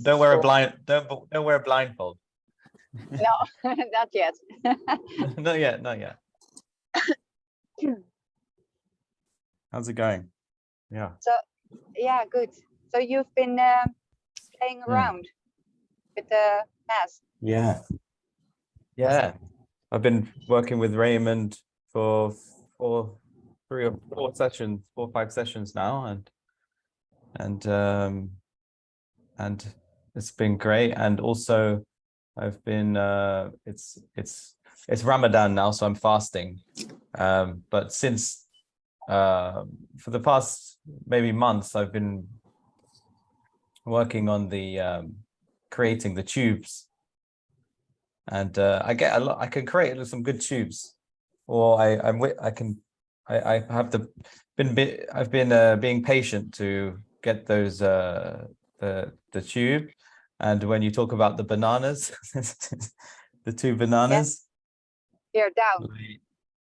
Don't wear a blind. Don't wear a blindfold. No, not yet. Not yet. Not yet. How's it going? Yeah. So yeah, good. So you've been playing around with the mask. Yeah. Yeah. I've been working with Raymond for 3 or 4 sessions, 4 or 5 sessions now, and it's been great. And also I've been it's Ramadan now, so I'm fasting. But since for the past maybe months, I've been working on the creating the tubes, and I get a lot. I can create some good tubes, or I've been being patient to get those the tube. And when you talk about the bananas, the 2 bananas, They're down.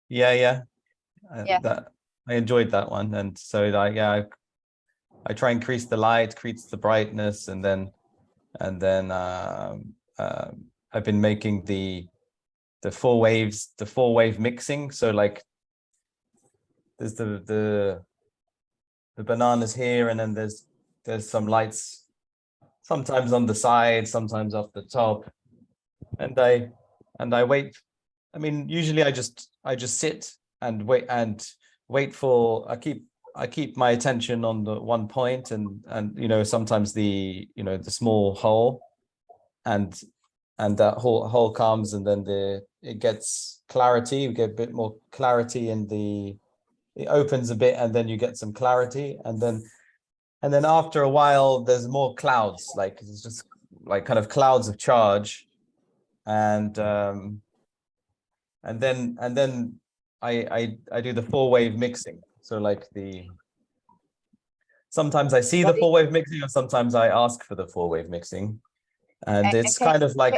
yeah. Yeah. That I enjoyed that one, and so I try and increase the light, increase the brightness, and then I've been making the 4 waves, the 4-wave mixing. So like there's the bananas here, and then there's some lights sometimes on the side, sometimes off the top, and I wait. I mean, usually I just sit and wait for. I keep my attention on the one point, and sometimes the small hole, and that hole comes, and then it gets clarity. You get a bit more clarity it opens a bit, and then you get some clarity, and then after a while there's more clouds, like it's just like kind of clouds of charge, and then I do the 4-wave mixing. So like sometimes I see the 4-wave mixing, or sometimes I ask for the 4-wave mixing, and it's kind of like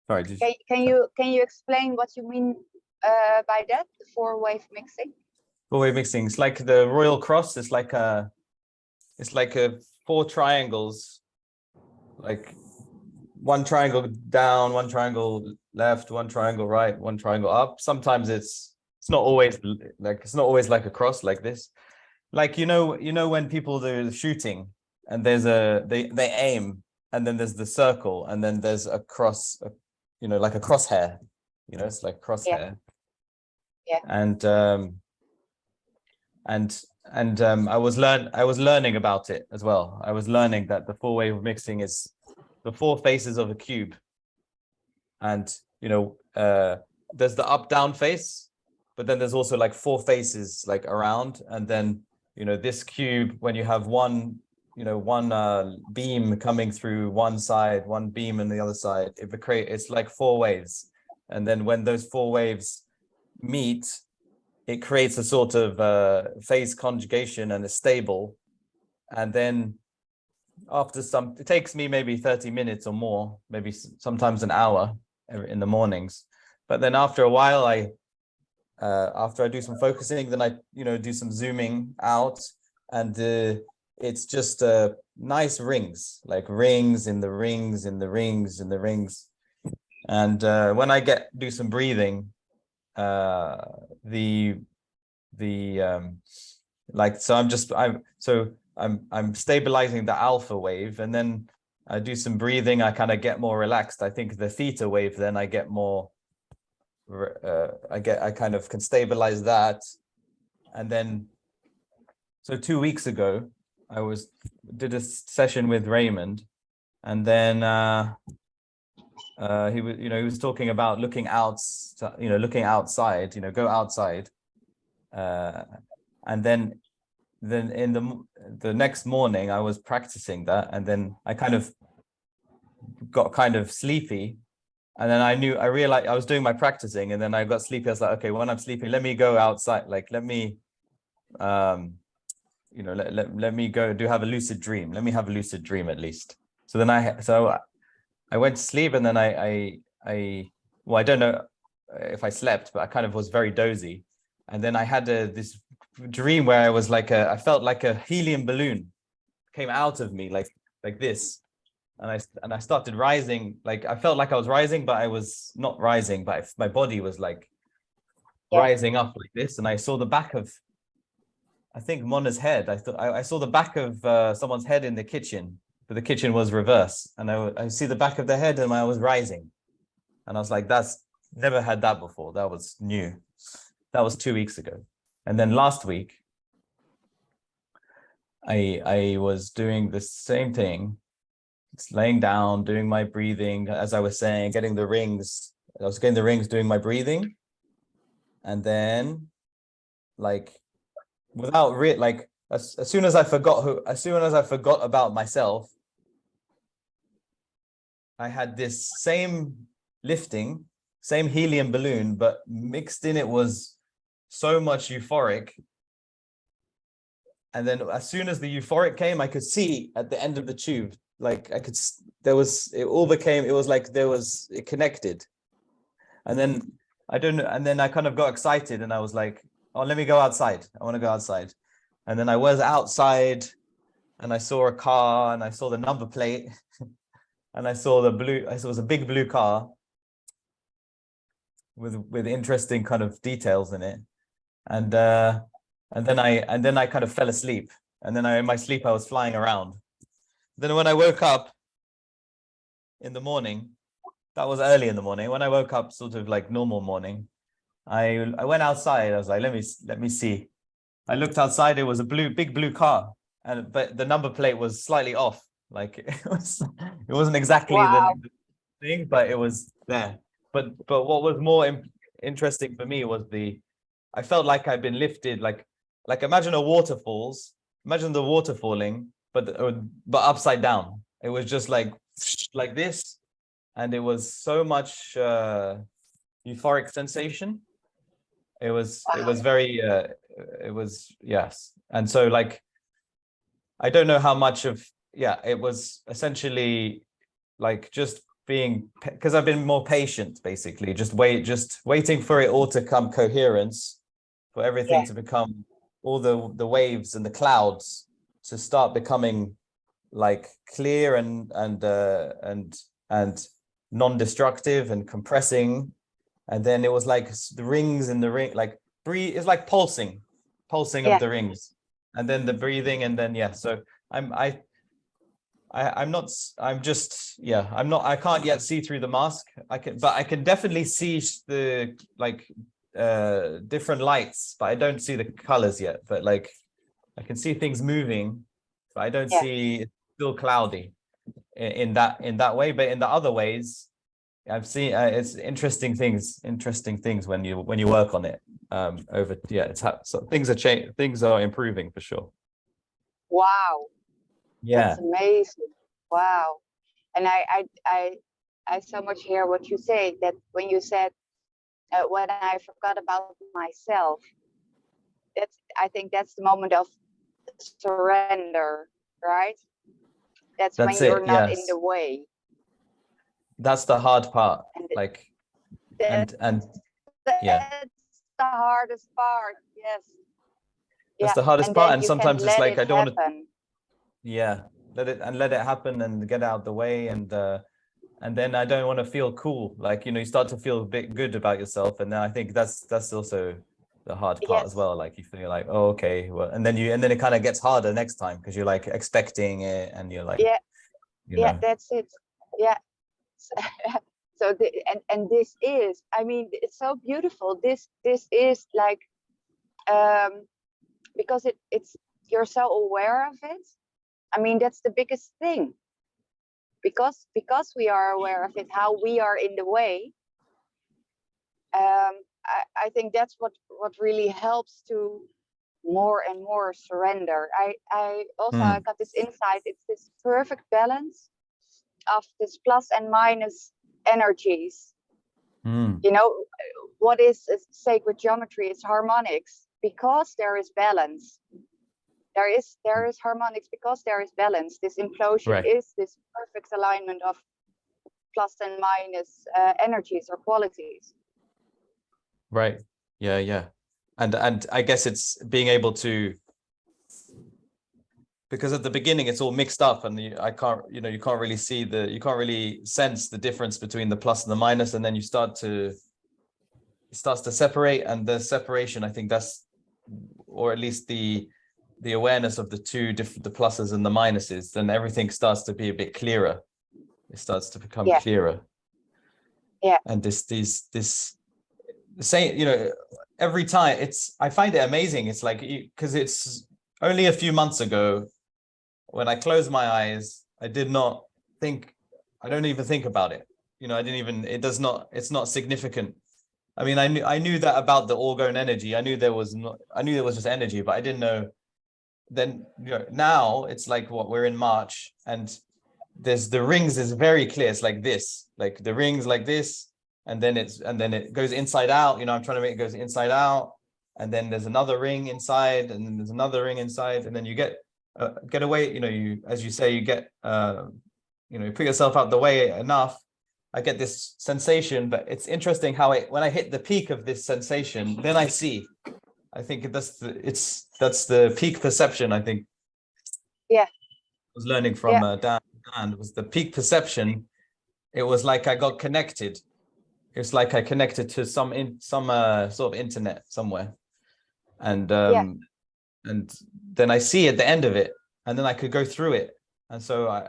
sorry. Can you explain what you mean by that? The 4-wave mixing. 4-wave mixing. It's like the Royal Cross. It's like a 4 triangles, like 1 triangle down, 1 triangle left, 1 triangle right, 1 triangle up. Sometimes it's not always like a cross like this. Like when people do shooting, and there's they aim, and then there's the circle, and then there's a cross, like a crosshair. It's like crosshair. Yeah. And I was learning about it as well. I was learning that the 4-wave mixing is the 4 faces of a cube, and there's the up-down face, but then there's also like 4 faces like around, and then this cube, when you have one beam coming through one side, 1 beam on the other side, it's like 4 waves, and then when those 4 waves meet, it creates a sort of phase conjugation, and is stable. And then after it takes me maybe 30 minutes or more, maybe sometimes an hour in the mornings. But then after a while, after I do some focusing, then I do some zooming out, and it's just nice rings, like rings in the rings in the rings in the rings. And when I do some breathing, I'm stabilizing the alpha wave, and then I do some breathing. I kind of get more relaxed. I think the theta wave, then I get more. I kind of can stabilize that, and then. So 2 weeks ago, I did a session with Raymond, and then he was talking about looking outside, go outside, and then in the next morning I was practicing that, and then I kind of got kind of sleepy, and then I realized I was doing my practicing, and then I got sleepy. I was like, okay, when I'm sleeping, let me go outside, like let me let me go have a lucid dream. Let me have a lucid dream at least. So then I went to sleep, and then I don't know if I slept, but I kind of was very dozy. And then I had this dream where I was I felt like a helium balloon came out of me like this, and I started rising. Like I felt like I was rising, but I was not rising. But my body was like rising up like this, and I saw the back of, I think, Mona's head. I saw the back of someone's head in the kitchen, but the kitchen was reverse, and I see the back of the head, and I was rising, and I was like, that's never had that before. That was new. That was 2 weeks ago, and then last week, I was doing the same thing. It's laying down, doing my breathing, as I was saying, getting the rings. I was getting the rings, doing my breathing, and then, like, without like, as soon as I forgot about myself, I had this same lifting, same helium balloon, but mixed in it was so much euphoric. And then as soon as the euphoric came, I could see at the end of the tube, like it was like it connected. And then I don't know, and then I kind of got excited, and I was like, oh, let me go outside. I want to go outside. And then I was outside, and I saw a car, and I saw the number plate, and I saw it was a big blue car with interesting kind of details in it. And then I kind of fell asleep. And then in my sleep, I was flying around. Then when I woke up in the morning, that was early in the morning. When I woke up, sort of like normal morning, I went outside. I was like, let me see. I looked outside. It was a big blue car, but the number plate was slightly off. Like it wasn't exactly the thing, but it was there. But what was more interesting for me was I felt like I'd been lifted. Like imagine imagine the water falling, but upside down. It was just like this, and it was so much euphoric sensation. It was very yes. And so, like, I don't know how much of, it was essentially like just being, because I've been more patient, basically, just waiting for it all to come coherence, for everything to become, all the waves and the clouds to start becoming like clear and non-destructive and compressing. And then it was like the rings in the ring, like it's like pulsing of the rings, and then the breathing, and then so I can't yet see through the mask. But I can definitely see the different lights, but I don't see the colors yet. But like I can see things moving, but I don't see, it's still cloudy in that way. But in the other ways, I've seen it's interesting things when you work on it so things are improving for sure. Wow. That's amazing. Wow. And I so much hear what you say, that when you said when I forgot about myself, I think that's the moment of surrender, right? That's when you're not in the way. That's the hard part. That's the hardest part. Yes. That's the hardest part. And sometimes it's like I don't want to let it happen and get out of the way, and then I don't want to feel cool. Like, you start to feel a bit good about yourself, and then I think that's also the hard part as well. Like you feel like, oh, okay, well, and then it kind of gets harder next time, because you're like expecting it, and you're like, that's it. So and this is, I mean, it's so beautiful. This is like because it's you're so aware of it. I mean, that's the biggest thing, because we are aware of it, how we are in the way. I think that's what really helps to more and more surrender. I also I got this insight. It's this perfect balance of this plus and minus energies. What is sacred geometry? It's harmonics, because there is balance. There is harmonics because there is balance. This implosion is this perfect alignment of plus and minus energies or qualities. Right. Yeah. And I guess it's being able to because at the beginning it's all mixed up, and you can't really see you can't really sense the difference between the plus and the minus, and then it starts to separate, and the separation, I think that's, or at least the awareness of the two different, the pluses and the minuses, then everything starts to be a bit clearer. It starts to become clearer. Yeah. And this same, every time I find it amazing. It's like, because it's only a few months ago when I closed my eyes, I don't even think about it. It's not significant. I mean, I knew that about the orgone energy. I knew there was just energy, but I didn't know. Then now it's like we're in March, and there's the rings is very clear. It's like this, like the rings like this, and then it goes inside out. I'm trying to make it goes inside out, and then there's another ring inside, and then there's another ring inside, and then you get away. You, as you say, you get you put yourself out the way enough. I get this sensation, but it's interesting how when I hit the peak of this sensation, then I see. I think that's the peak perception. I think. Yeah. I was learning from Dan. It was the peak perception. It was like I got connected. It's like I connected to some sort of internet somewhere, and then I see at the end of it, and then I could go through it, and so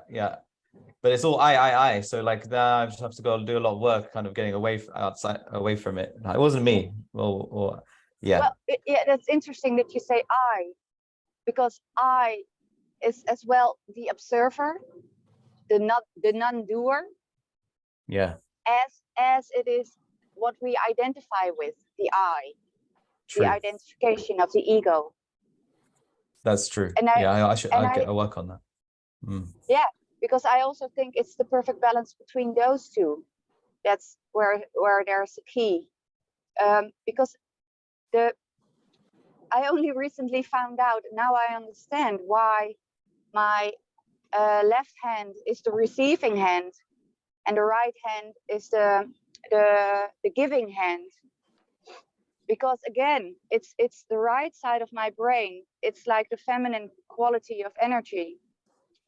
but it's all I. So like that, I just have to go do a lot of work, kind of getting away from it. It wasn't me. Well, that's interesting that you say I, because I is as well the observer, the non-doer. Yeah. As it is what we identify with, the I. True. The identification of the ego. That's true. And I'll work on that. Yeah, because I also think it's the perfect balance between those two. That's where there's a key. Because I only recently found out, now I understand why my left hand is the receiving hand and the right hand is the giving hand. Because again, it's the right side of my brain. It's like the feminine quality of energy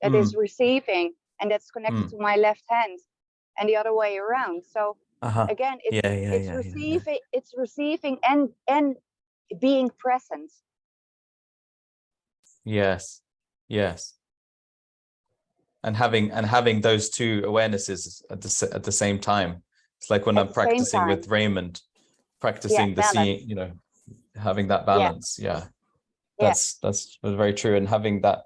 that is receiving, and that's connected to my left hand, and the other way around. So again, it's receiving and being present. Yes. And having those two awarenesses at the same time. It's like when I'm practicing with Raymond, practicing the seeing, having that balance. That's very true. And having that,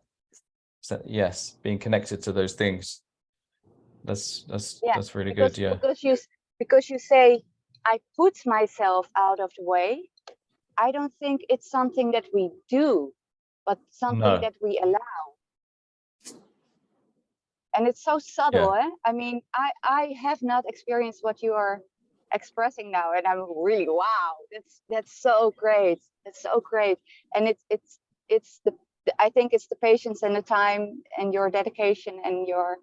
being connected to those things. That's really good. Yeah. Because you say, I put myself out of the way. I don't think it's something that we do, but something that we allow. And it's so subtle, I mean, I have not experienced what you are expressing now, and I'm really, wow, that's so great. It's so great. And it's I think it's the patience and the time and your dedication and your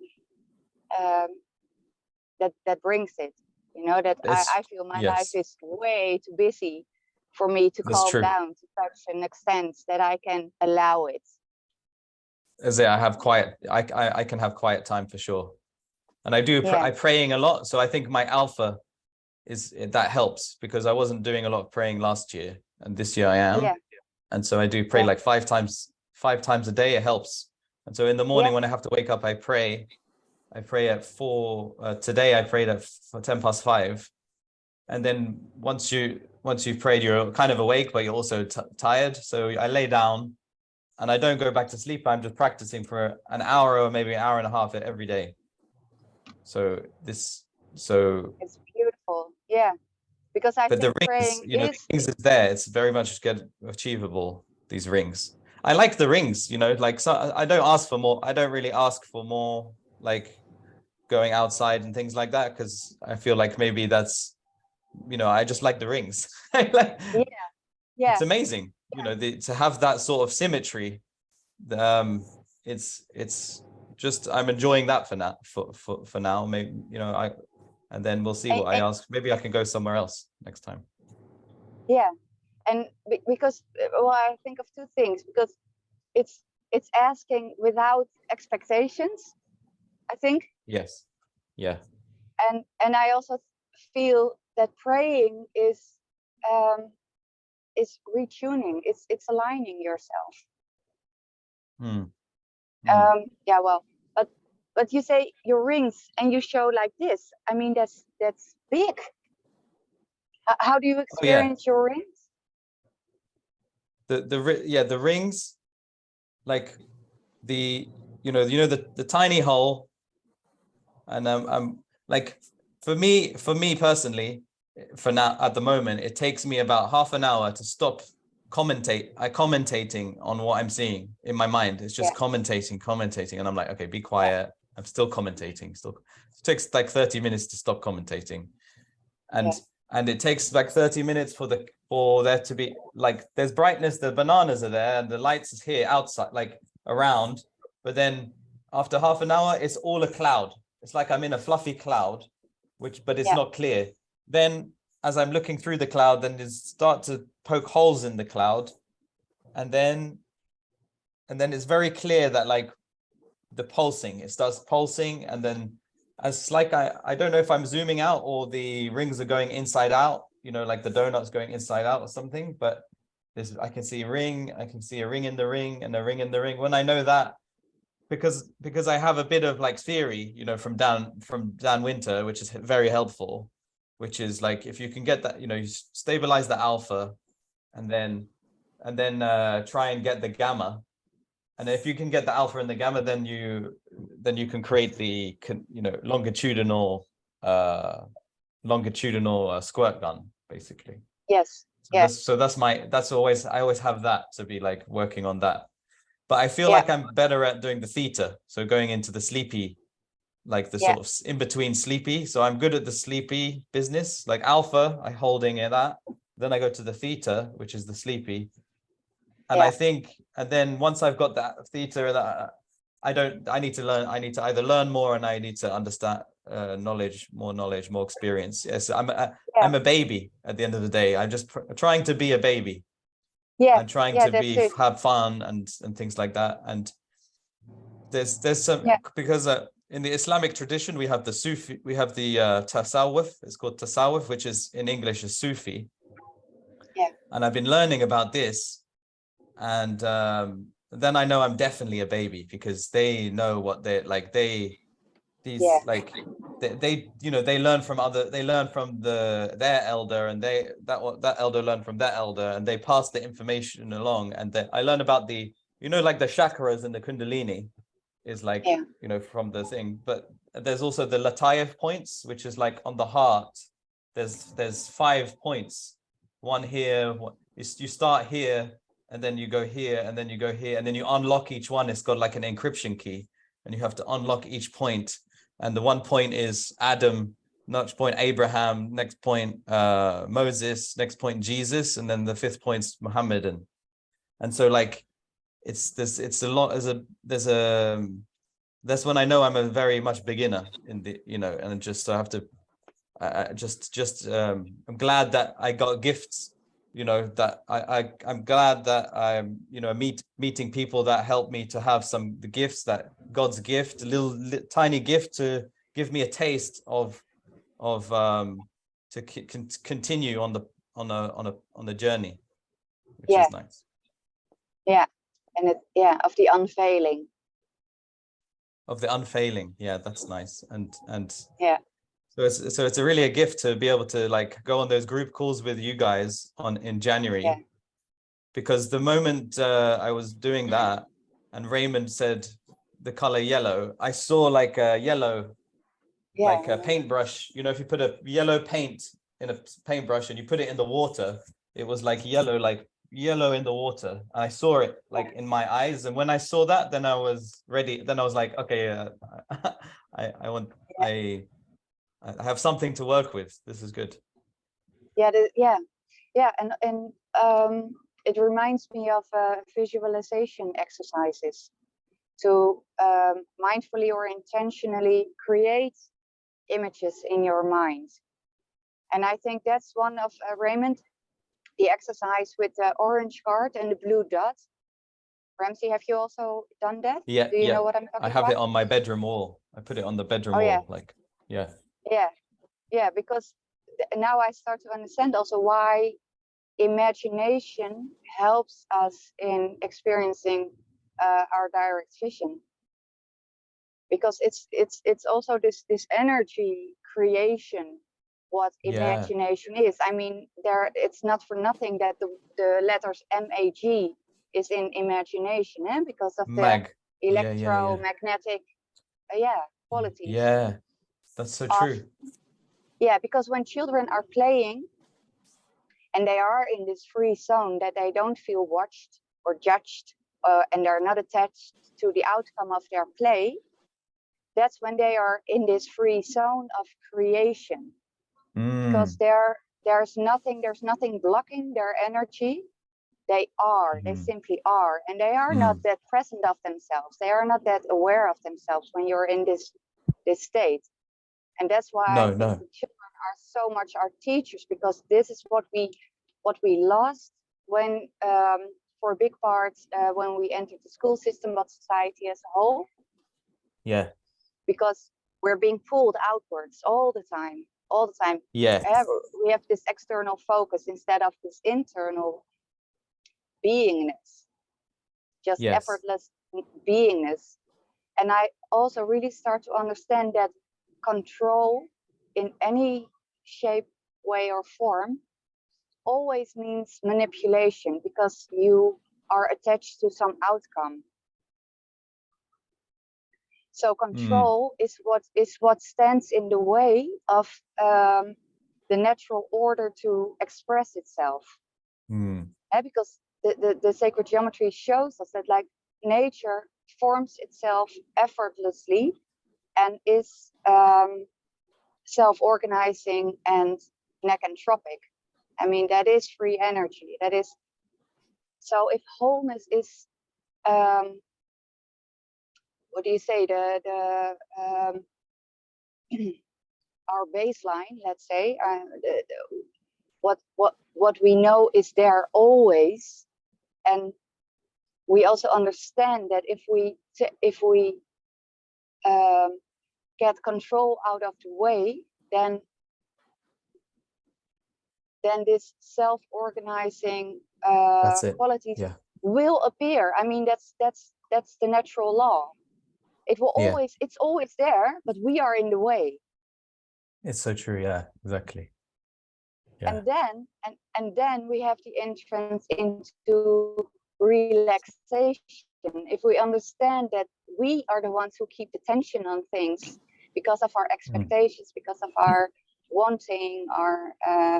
that brings it. I feel my life is way too busy for me to calm down to such an extent that I can allow it. As I have quiet, I can have quiet time for sure, and I do. I'm praying a lot, so I think my alpha that helps, because I wasn't doing a lot of praying last year, and this year I am, and so I do pray like 5 times a day. It helps, and so in the morning when I have to wake up, I pray. I pray at 4. Today I prayed at 5:10, and then once you've prayed, you're kind of awake, but you're also tired. So I lay down. And I don't go back to sleep. I'm just practicing for an hour or maybe an hour and a half every day. So it's beautiful, because I think the rings, the rings is there. It's very much achievable. These rings, I like the rings. Like, so I don't ask for more. I don't really ask for more, like going outside and things like that, because I feel like maybe that's, I just like the rings. It's amazing. To have that sort of symmetry, it's just, I'm enjoying that for now. Maybe and then we'll see what I ask. Maybe I can go somewhere else next time. And because I think of two things, because it's asking without expectations, I think. Yes. Yeah. And I also feel that praying is retuning. It's aligning yourself. Yeah, well, but you say your rings and you show like this. I mean, that's big. How do you experience your rings? The rings, like the the tiny hole, and I'm like, for me personally, for now at the moment, it takes me about half an hour to stop commentating on what I'm seeing in my mind. It's just commentating, and I'm like, okay, be quiet. I'm still commentating. Still, it takes like 30 minutes to stop commentating, and it takes like 30 minutes for there to be like, there's brightness, the bananas are there, and the lights is here outside, like around, but then after half an hour, it's all a cloud. It's like I'm in a fluffy cloud, but it's not clear. Then as I'm looking through the cloud, then it start to poke holes in the cloud, and then it's very clear that like the pulsing, it starts pulsing, and then as like I don't know if I'm zooming out or the rings are going inside out, like the donut's going inside out or something, but I can see a ring, in the ring, and a ring in the ring. When I know that, because I have a bit of like theory, from Dan Winter, which is very helpful, which is like, if you can get that, you stabilize the alpha, and then try and get the gamma. And if you can get the alpha and the gamma, then you can create the longitudinal squirt gun, basically. Yes. I always have that to be like working on that. But I feel like I'm better at doing the theta, so going into the sleepy, like the sort of in between sleepy. So I'm good at the sleepy business, like alpha, I holding it that. Then I go to the theta, which is the sleepy. And I think, and then once I've got that theta, I need to either learn more, and I need to understand more experience. Yes, I'm a baby at the end of the day. I'm just trying to be a baby. I'm trying to have fun and things like that. And there's some, because in the Islamic tradition, we have the Sufi, we have the tasawwuf. It's called tasawwuf, which is in English is Sufi. Yeah. And I've been learning about this. And then I know I'm definitely a baby, because they know what they're like. They learn from their elder, and that elder learned from that elder, and they pass the information along. And I learn about the, like the chakras and the kundalini is like, from the thing. But there's also the latayif points, which is like on the heart. There's 5 points. One here, you start here, and then you go here, and then you go here, and then you unlock each one. It's got like an encryption key, and you have to unlock each point. And the one point is Adam, next point Abraham, next point Moses, next point Jesus, and then the 5th point's Muhammadan. And so like it's a lot, that's when I know I'm a very much beginner in the, and just I have to I'm glad that I got gifts, that I'm glad that I'm, meeting people that help me to have the gifts, that God's gift, a little tiny gift to give me a taste of to continue on the journey, which is nice. Yeah, and of the unfailing. Of the unfailing, yeah, that's nice, and yeah. So it's really a gift to be able to like go on those group calls with you guys in January, because the moment I was doing that and Raymond said the color yellow, I saw like a yellow, like a paintbrush. If you put a yellow paint in a paintbrush and you put it in the water, it was like yellow in the water. I saw it like in my eyes, and when I saw that, then I was ready. Then I was like, okay, I have something to work with. This is good. And it reminds me of visualization exercises to mindfully or intentionally create images in your mind. And I think that's one of Raymond, the exercise with the orange card and the blue dot, Ramsey, have you also done that? Yeah. Do you know what I'm talking about? I have it on my bedroom wall. I put it on the bedroom wall. Yeah. Like, yeah. Yeah, because now I start to understand also why imagination helps us in experiencing our direct vision. Because it's also this energy creation, what imagination is. I mean, it's not for nothing that the letters MAG is in imagination, because of the electromagnetic qualities. Yeah, that's so true. Yeah, because when children are playing and they are in this free zone that they don't feel watched or judged, and they're not attached to the outcome of their play, that's when they are in this free zone of creation. Because there's nothing blocking their energy. They simply are, and they are not that present of themselves. They are not that aware of themselves when you're in this state. And that's why the children are so much our teachers, because this is what we lost when, for big parts, when we entered the school system, but society as a whole. Yeah. Because we're being pulled outwards all the time. Yeah. We have this external focus instead of this internal beingness, just effortless beingness. And I also really start to understand that control in any shape, way, or form always means manipulation, because you are attached to some outcome. So control is what stands in the way of the natural order to express itself. Because the sacred geometry shows us that, like, nature forms itself effortlessly and is self-organizing and necantropic. I mean, that is free energy. That is. So if wholeness is what do you say, our baseline, let's say, what we know is there always, and we also understand that if we get control out of the way, then this self-organizing qualities will appear. I mean, that's the natural law. It will always, it's always there, but we are in the way. It's so true. Yeah, exactly. Yeah. And then we have the entrance into relaxation. If we understand that we are the ones who keep the tension on things because of our expectations, because of our wanting, or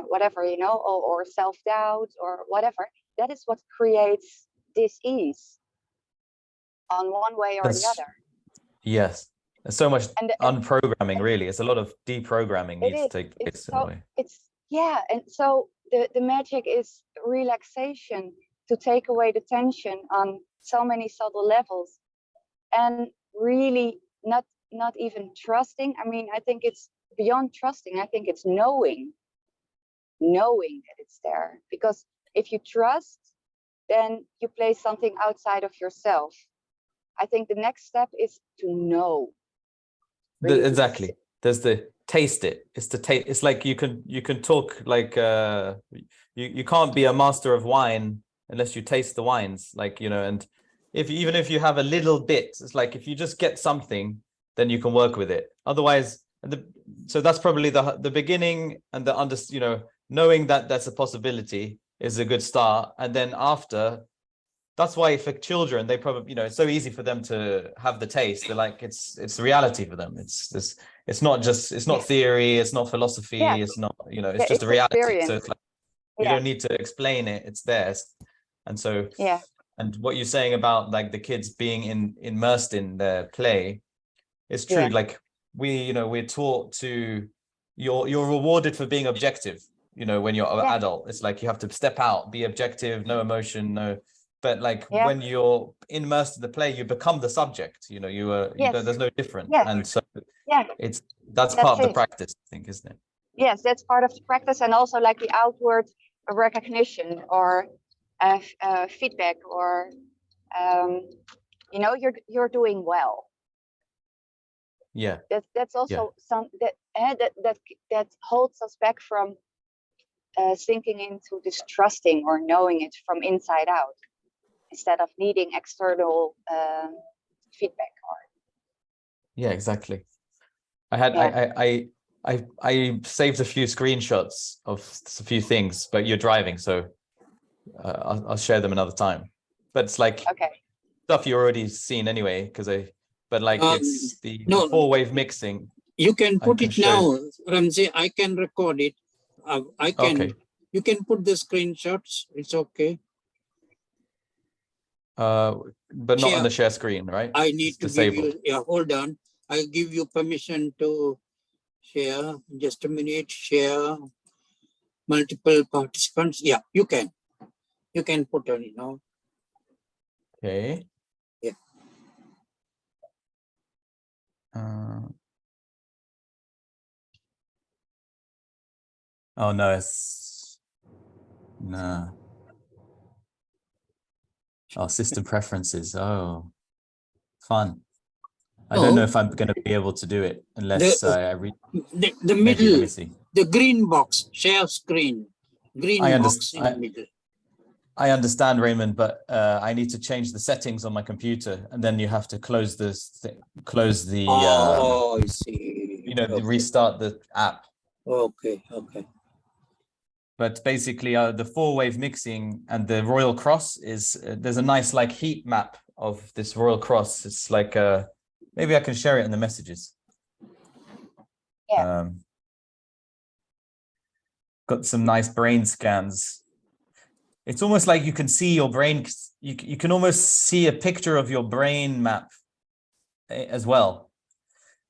whatever, or self-doubt or whatever, that is what creates dis-ease on one way or the other. Yes. There's so much unprogramming, really. It's a lot of deprogramming needs to take place in a way. And so the magic is relaxation, to take away the tension on so many subtle levels, and really not even trusting. I mean, I think it's beyond trusting. I think it's knowing that it's there. Because if you trust, then you place something outside of yourself. I think the next step is to know. Really. Exactly. There's the taste it. It's the taste. It's like you can talk like you can't be a master of wine unless you taste the wines. Like, and even if you have a little bit, it's like if you just get something, then you can work with it. Otherwise, so that's probably the beginning, and knowing that that's a possibility is a good start. And then after. That's why for children, they probably, it's so easy for them to have the taste. They're like, it's reality for them. It's not theory. It's not philosophy. Yeah. It's not, it's just a reality. Experience. So it's like, you don't need to explain it. It's theirs. And so, and what you're saying about like the kids being immersed in their play is true. Like we're taught to, you're rewarded for being objective, when you're an adult. It's like, you have to step out, be objective, no emotion, no. But like when you're immersed in the play, you become the subject. There's no different. And so that's part of the practice, I think, isn't it? Yes, that's part of the practice, and also like the outward recognition or feedback or you know, you're doing well. Yeah. That's also some that holds us back from sinking into this trusting or knowing it from inside out, instead of needing external feedback. Or yeah, exactly. I saved a few screenshots of a few things, but you're driving, so I'll share them another time. But it's like stuff you already seen anyway, but like it's the four-wave mixing. You can put it now, Ramsey. I can record it. I can. Okay. You can put the screenshots. It's okay. But not on the share screen, right? I need to disable. give you. Yeah, hold on. I give you permission to share. Just a minute. Share multiple participants. Yeah, you can. You can put on it now. Okay. Yeah. Oh no, it's no. Oh, system preferences. Oh, fun. I don't know if I'm going to be able to do it unless I read. The middle. Let me see. The green box, share screen. Green box in the middle. I understand, Raymond, but I need to change the settings on my computer, and then you have to close this. Close the. Oh, I see. You know, restart the app. Okay. Okay. But basically, the four-wave mixing and the Royal Cross is there's a nice like heat map of this Royal Cross. It's like maybe I can share it in the messages. Yeah. Got some nice brain scans. It's almost like you can see your brain. You can almost see a picture of your brain map as well.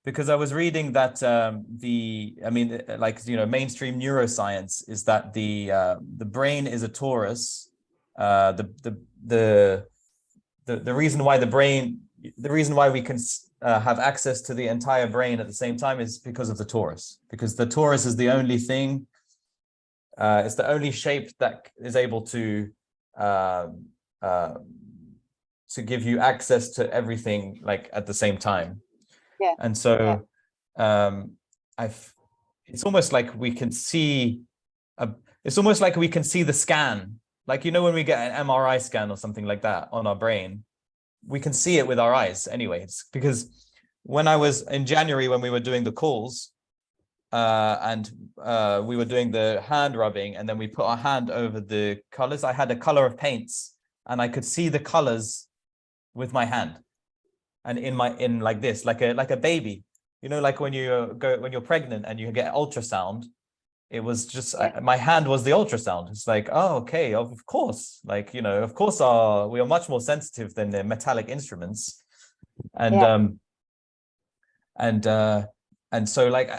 Because I was reading that mainstream neuroscience is that the brain is a torus. The reason why we can have access to the entire brain at the same time is because of the torus. Because the torus is the only thing. It's the only shape that is able to give you access to everything like at the same time. Yeah. And so it's almost like we can see the scan, like, you know, when we get an MRI scan or something like that on our brain, we can see it with our eyes anyways. Because when I was in January, when we were doing the calls and we were doing the hand rubbing, and then we put our hand over the colors, I had a color of paints and I could see the colors with my hand. And in like this, like a baby, you know, like when you're pregnant and you get ultrasound, it was just my hand was the ultrasound. It's like, oh, okay, of course, like, you know, of course we are much more sensitive than the metallic instruments, and so like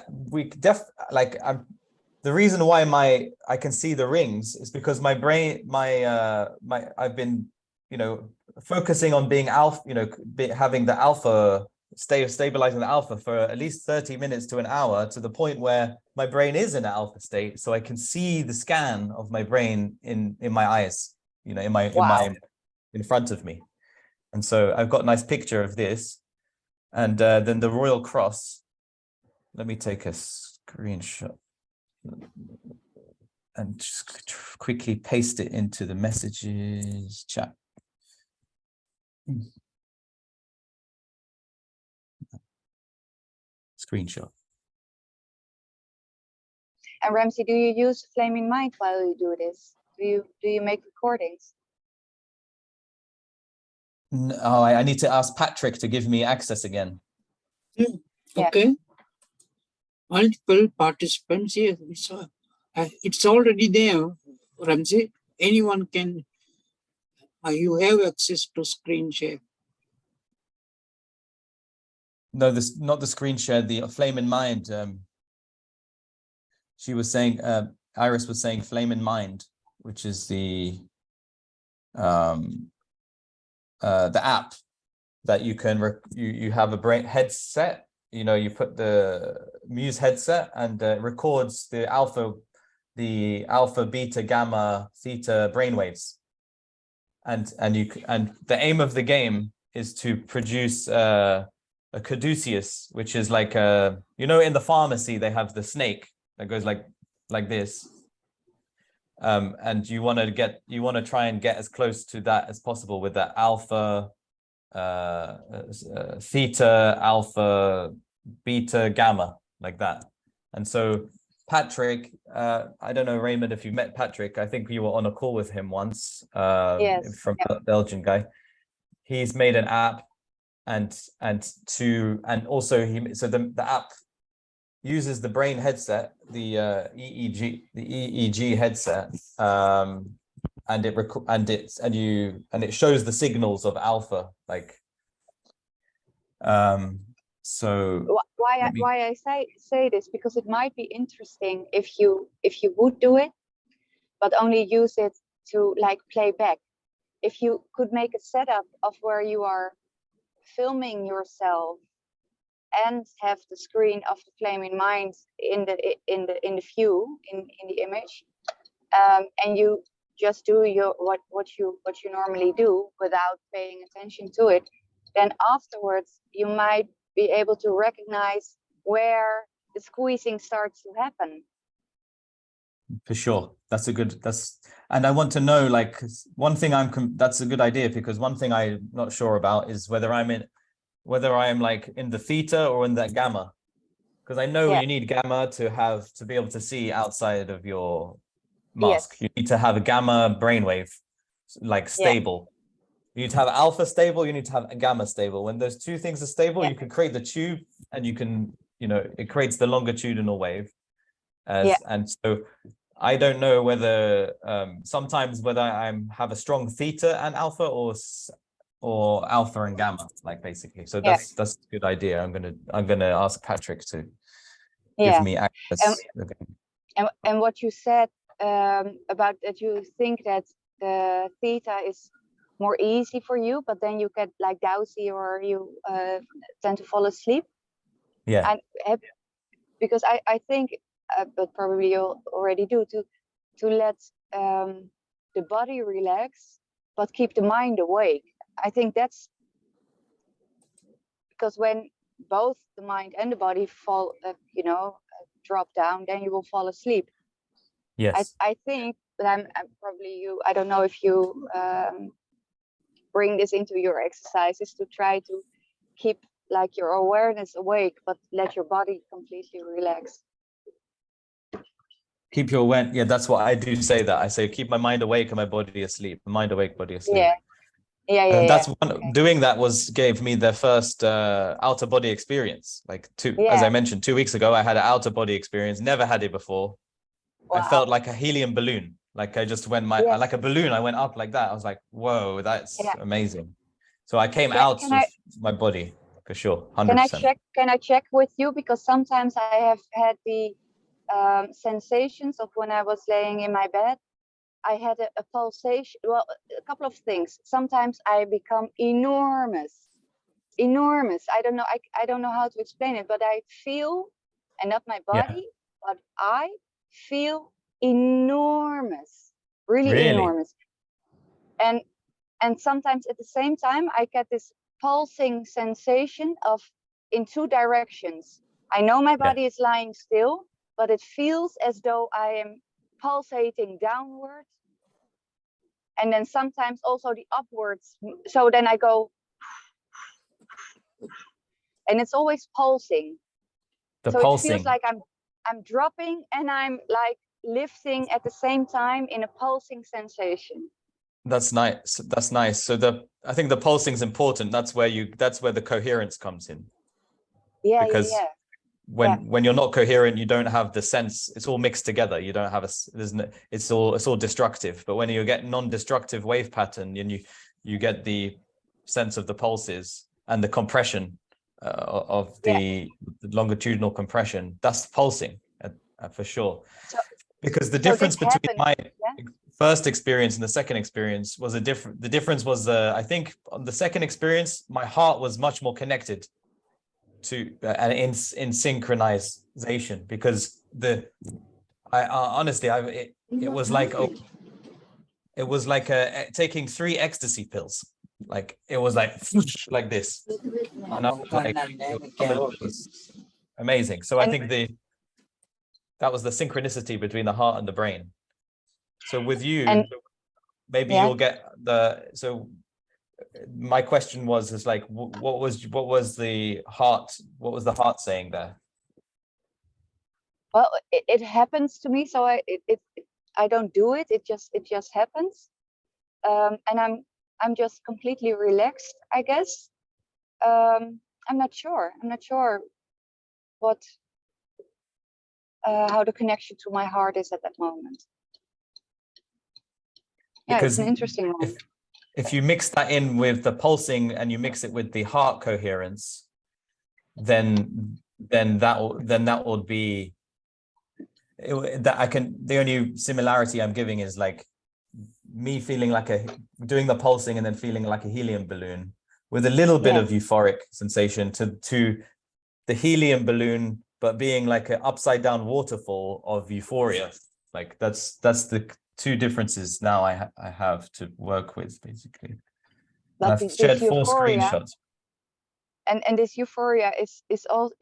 the reason why I can see the rings is because my brain, I've been, you know, focusing on being alpha, you know, having the alpha stabilizing the alpha for at least 30 minutes to an hour, to the point where my brain is in an alpha state, so I can see the scan of my brain in my eyes, you know, in front of me. And so I've got a nice picture of this, and then the Royal Cross. Let me take a screenshot and just quickly paste it into the messages chat. Screenshot. And Ramsey, do you use Flame in Mind while you do this? Do you make recordings? No, I need to ask Patrick to give me access again. Okay. Multiple participants here. It's already there, Ramsey. Anyone can. You have access to screen share. No, this not the screen share. The Flame in Mind. She was saying. Iris was saying Flame in Mind, which is the app that you can you have a brain headset. You know, you put the Muse headset and it records the alpha, beta, gamma, theta brainwaves. and the aim of the game is to produce a caduceus, which is like in the pharmacy they have the snake that goes like this, and you want to try and get as close to that as possible with that alpha, theta, alpha, beta, gamma, like that. And so Patrick, I don't know, Raymond, if you met Patrick, I think you were on a call with him once, Yes. from Belgian guy. He's made an app, and also the app uses the brain headset, the EEG headset, and it shows the signals of alpha, like so why I say this, because it might be interesting if you would do it, but only use it to like play back. If you could make a setup of where you are filming yourself and have the screen of the flaming mind in the view in the image, and you just do what you normally do without paying attention to it, then afterwards you might be able to recognize where the squeezing starts to happen. For sure, and I want to know, like, one thing that's a good idea, because one thing I'm not sure about is whether I am like in the theta or in that gamma, because I know you need gamma to be able to see outside of your mask. You need to have a gamma brainwave, like, stable. You need to have alpha stable, you need to have a gamma stable. When those two things are stable, you can create the tube, and you can, it creates the longitudinal wave. And so I don't know whether sometimes whether I have a strong theta and alpha, or alpha and gamma, like, basically. So that's a good idea. I'm gonna ask Patrick to give me access. And what you said about that, you think that the theta is more easy for you, but then you get like drowsy, or you tend to fall asleep. And because I think, but probably you already do, to let the body relax but keep the mind awake. I think that's because when both the mind and the body fall, drop down, then you will fall asleep. Yes. I think, but I'm probably you. I don't know if you bring this into your exercises to try to keep like your awareness awake, but let your body completely relax. Keep your awareness. Yeah, that's what I do say. That I say, keep my mind awake and my body asleep. Mind awake, body asleep. And that's doing that gave me the first outer body experience. Like as I mentioned, 2 weeks ago, I had an outer body experience. Never had it before. Wow. I felt like a helium balloon. Like I just went like a balloon. I went up like that. I was like, whoa, that's amazing. So I came out of my body, for sure. 100%. Can I check with you? Because sometimes I have had the sensations of when I was laying in my bed. I had a pulsation. Well, a couple of things. Sometimes I become enormous. I don't know how to explain it, but I feel, and not my body, but I feel enormous, really enormous. And sometimes at the same time, I get this pulsing sensation in two directions. I know my body is lying still, but it feels as though I am pulsating downwards, and then sometimes also the upwards. So then I go, and it's always pulsing. It feels like I'm dropping and I'm like lifting at the same time in a pulsing sensation. That's nice. So I think the pulsing is important. That's where the coherence comes in. Because when you're not coherent, you don't have the sense. It's all mixed together. You don't have it's all destructive. But when you get non-destructive wave pattern, and you get the sense of the pulses and the compression of the longitudinal compression, that's pulsing for sure. Because the difference between my first experience and the second experience was the difference was I think on the second experience, my heart was much more connected to and in synchronization, because it was like it was like taking 3 ecstasy pills. Like it was like this, and I was like, it was amazing. So I think that was the synchronicity between the heart and the brain. So with you, maybe you'll get so my question was like, what was the heart saying there? Well, it happens to me, so I don't do it. It just happens, and I'm just completely relaxed, I guess. I'm not sure. I'm not sure what how the connection to my heart is at that moment. Yeah, Because it's an interesting one. If you mix that in with the pulsing and you mix it with the heart coherence, then that would be the only similarity I'm giving is like me feeling like doing the pulsing and then feeling like a helium balloon with a little bit of euphoric sensation to the helium balloon, but being like an upside down waterfall of euphoria. Like that's the 2 differences now I have to work with, basically. But I've shared 4 screenshots. And this euphoria is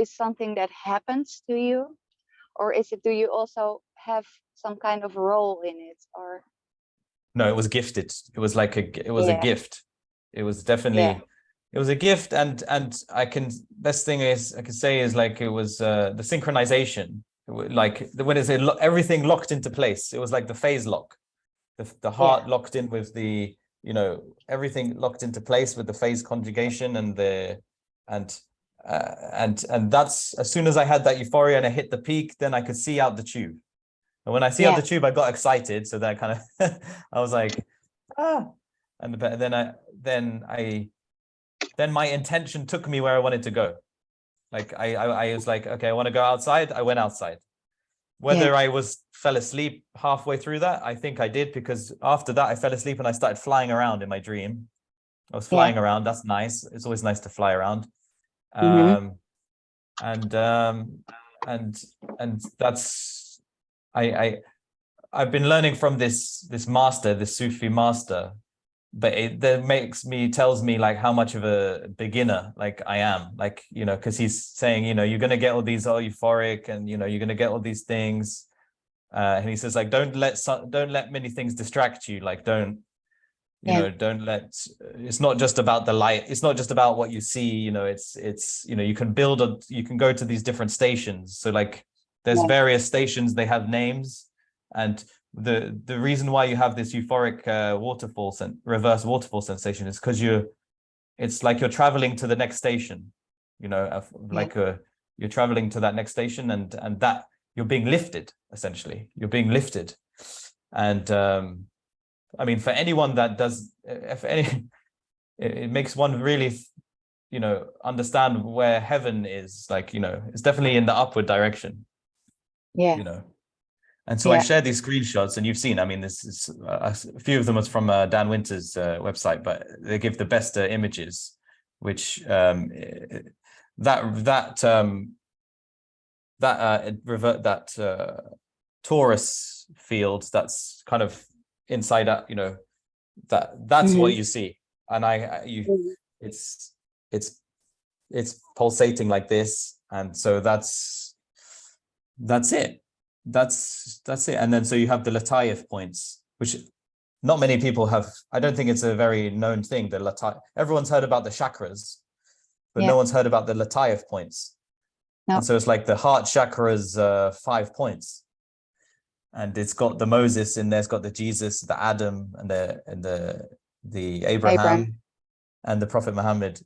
something that happens to you, or do you also have some kind of role in it? Or no, it was gifted. It was like a gift. It was definitely it was a gift, and best thing is I can say is like it was the synchronization. Like when it's everything locked into place. It was like the phase lock, the heart locked in with the, everything locked into place with the phase conjugation and that's, as soon as I had that euphoria and I hit the peak, then I could see out the tube. And when I see out the tube, I got excited. So that kind of I was like, and then my intention took me where I wanted to go. Like I was like, okay, I want to go outside. I went outside. Whether I fell asleep halfway through that, I think I did, because after that I fell asleep and I started flying around in my dream. I was flying around. That's nice. It's always nice to fly around. And that's I've been learning from this master, this Sufi master, but tells me like how much of a beginner like I am, like, because he's saying, you're going to get all these euphoric and, you're going to get all these things. And he says, like, don't let many things distract you. Like, don't let, it's not just about the light. It's not just about what you see, it's, you can you can go to these different stations. So like there's various stations, they have names. And the reason why you have this euphoric reverse waterfall sensation is because it's like you're traveling to the next station, you're traveling to that next station, and that you're being lifted, essentially. You're being lifted. And I mean, for anyone that does, it makes one really, understand where heaven is. Like, it's definitely in the upward direction. And so I shared these screenshots, and you've seen, I mean, this is a few of them was from Dan Winter's website, but they give the best images, which torus field that's kind of inside out, that's what you see. And it's pulsating like this, and so that's it. That's it. And then so you have the Lataif points, which not many people have. I don't think it's a very known thing. The Lataif, everyone's heard about the chakras, but no one's heard about the Lataif points. No. And so it's like the heart chakra's 5 points, and it's got the Moses in there, it's got the Jesus, the Adam, and the Abraham and the Prophet Muhammad.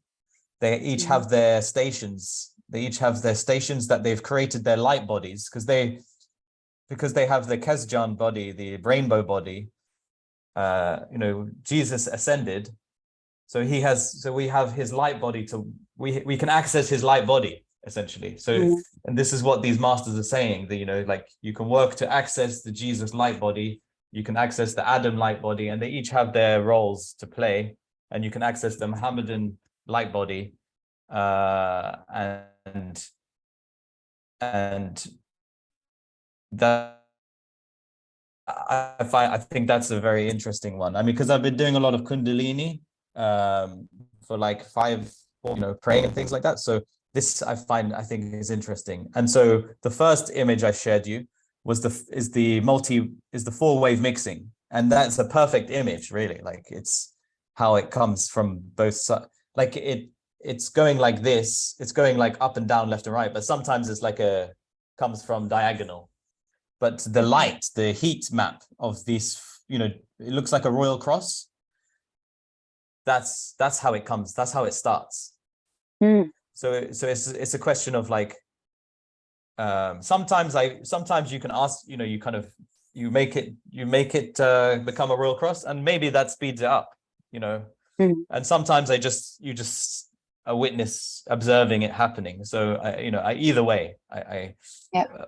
They each have their stations. They each have their stations that they've created their light bodies, because they have the Kesjan body, the rainbow body. Jesus ascended, so we have his light body we can access his light body, essentially. So and this is what these masters are saying, that like you can work to access the Jesus light body, you can access the Adam light body, and they each have their roles to play, and you can access the Muhammadan light body, and that I think that's a very interesting one. I mean, because I've been doing a lot of Kundalini for like 5, praying and things like that. So this I think is interesting. And so the first image I shared you was the 4-wave mixing, and that's a perfect image, really. Like it's how it comes from both sides. Like it's going like this. It's going like up and down, left and right. But sometimes it's like comes from diagonal. But the light, the heat map of these, it looks like a royal cross. That's how it comes. That's how it starts. So it's a question of like, sometimes you can ask, you make it become a royal cross, and maybe that speeds it up, and sometimes you just a witness observing it happening. So either way,